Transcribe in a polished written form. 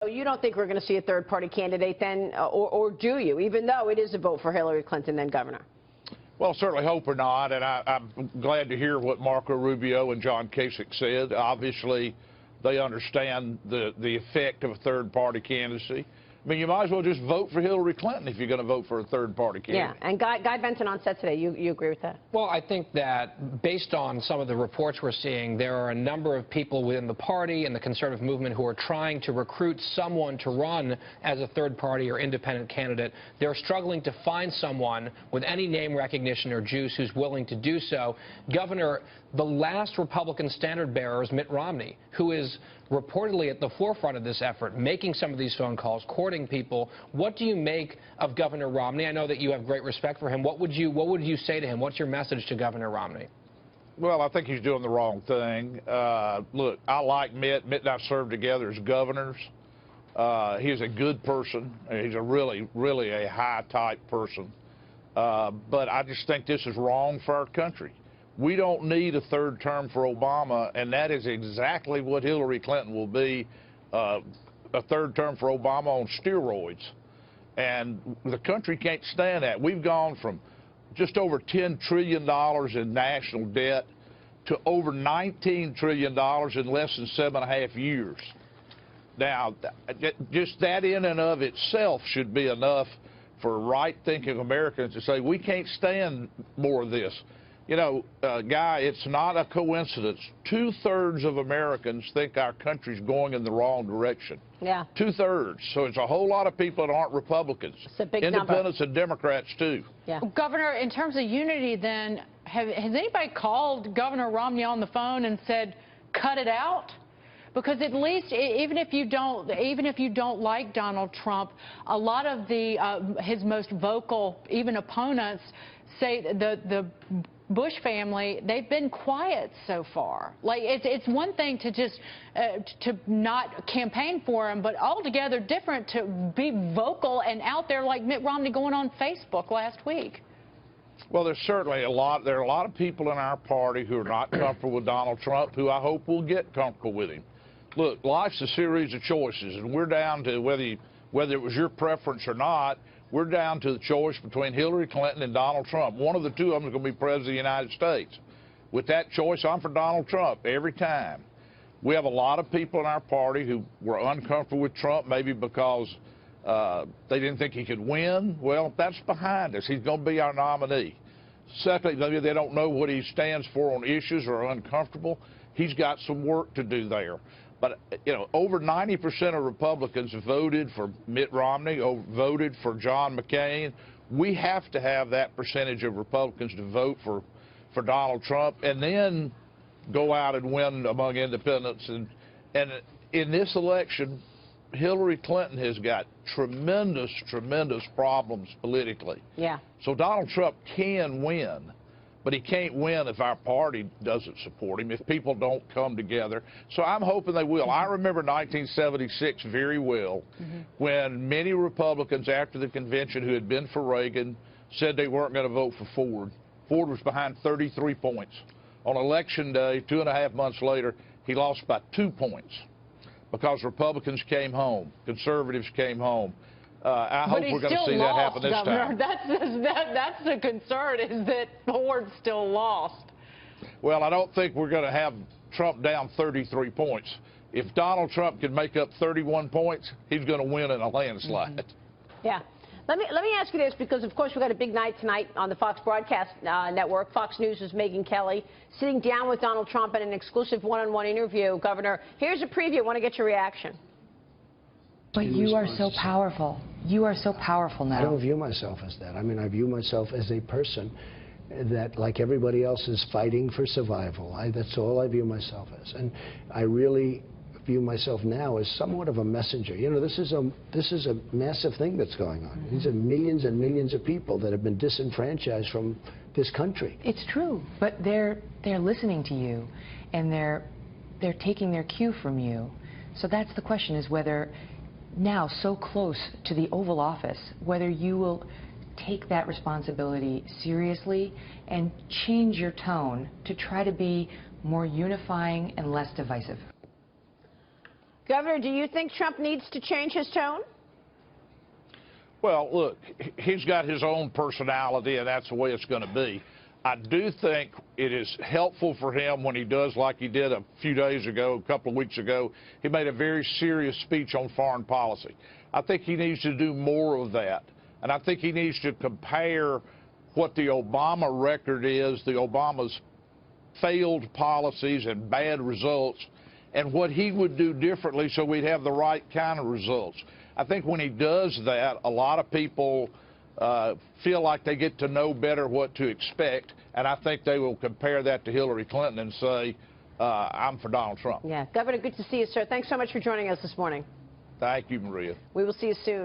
So you don't think we're going to see a third-party candidate then, or do you, even though it is a vote for Hillary Clinton then governor? Well, certainly hope or not, and I'm glad to hear what Marco Rubio and John Kasich said. Obviously, they understand the effect of a third-party candidacy. I mean, you might as well just vote for Hillary Clinton if you're going to vote for a third-party candidate. Yeah, and Guy Benson on set today, you agree with that? Well, I think that based on some of the reports we're seeing, there are a number of people within the party and the conservative movement who are trying to recruit someone to run as a third-party or independent candidate. They're struggling to find someone with any name recognition or juice who's willing to do so. Governor, the last Republican standard bearer is Mitt Romney, who is reportedly at the forefront of this effort, making some of these phone calls, courting people. What do you make of Governor Romney? I know that you have great respect for him. What would you say to him? What's your message to Governor Romney? Well, I think he's doing the wrong thing. Look, I like Mitt. Mitt and I served together as governors. He's a good person. He's a really a high-type person. But I just think this is wrong for our country. We don't need a third term for Obama, and that is exactly what Hillary Clinton will be, a third term for Obama on steroids. And the country can't stand that. We've gone from just over $10 trillion in national debt to over $19 trillion in less than 7.5 years. Now, just that in and of itself should be enough for right-thinking Americans to say, we can't stand more of this. You know, Guy, it's not a coincidence. 2/3 of Americans think our country's going in the wrong direction. Yeah. 2/3. So it's a whole lot of people that aren't Republicans. It's a big Independents number. and Democrats, too. Yeah. Governor, in terms of unity, then, has anybody called Governor Romney on the phone and said, cut it out? Because at least, even if you don't like Donald Trump, a lot of his most vocal, even opponents, say the Bush family, they've been quiet so far. Like, it's one thing to just to not campaign for him, but altogether different to be vocal and out there like Mitt Romney going on Facebook last week. Well, there are a lot of people in our party who are not comfortable with Donald Trump, who I hope will get comfortable with him. Look, life's a series of choices, and we're down to whether it was your preference or not. We're down to the choice between Hillary Clinton and Donald Trump. One of the two of them is going to be president of the United States. With that choice, I'm for Donald Trump every time. We have a lot of people in our party who were uncomfortable with Trump, maybe because they didn't think he could win. Well, that's behind us. He's going to be our nominee. Secondly, maybe they don't know what he stands for on issues or are uncomfortable. He's got some work to do there. But, you know, over 90% of Republicans voted for Mitt Romney, voted for John McCain. We have to have that percentage of Republicans to vote for Donald Trump and then go out and win among independents. And in this election, Hillary Clinton has got tremendous problems politically. Yeah. So Donald Trump can win. But he can't win if our party doesn't support him, if people don't come together. So I'm hoping they will. I remember 1976 very well, when many Republicans after the convention who had been for Reagan said they weren't going to vote for Ford. Ford was behind 33 points. On Election Day, 2.5 months later, he lost by 2 points because Republicans came home, conservatives came home. I hope we're going to see that happen this time. That's the concern, is that Ford still lost. Well, I don't think we're going to have Trump down 33 points. If Donald Trump can make up 31 points, he's going to win in a landslide. Yeah. Let me ask you this, because, of course, we've got a big night tonight on the Fox Broadcast Network. Fox News is Megyn Kelly sitting down with Donald Trump in an exclusive one-on-one interview. Governor, here's a preview. I want to get your reaction. But you are so powerful. You are so powerful now. I don't view myself as that. I mean, I view myself as a person that, like everybody else, is fighting for survival. That's all I view myself as. And I really view myself now as somewhat of a messenger. You know, this is a massive thing that's going on. These are millions and millions of people that have been disenfranchised from this country. It's true, but they're listening to you, and they're taking their cue from you. So that's the question, is whether now, so close to the Oval Office, whether you will take that responsibility seriously and change your tone to try to be more unifying and less divisive. Governor, do you think Trump needs to change his tone? Well, look, he's got his own personality, and that's the way it's going to be. I do think it is helpful for him when he does like he did a few days ago, a couple of weeks ago. He made a very serious speech on foreign policy. I think he needs to do more of that, and I think he needs to compare what the Obama record is, the Obama's failed policies and bad results, and what he would do differently so we'd have the right kind of results. I think when he does that, a lot of people feel like they get to know better what to expect, and I think they will compare that to Hillary Clinton and say, I'm for Donald Trump. Yeah. Governor, good to see you, sir. Thanks so much for joining us this morning. Thank you, Maria. We will see you soon.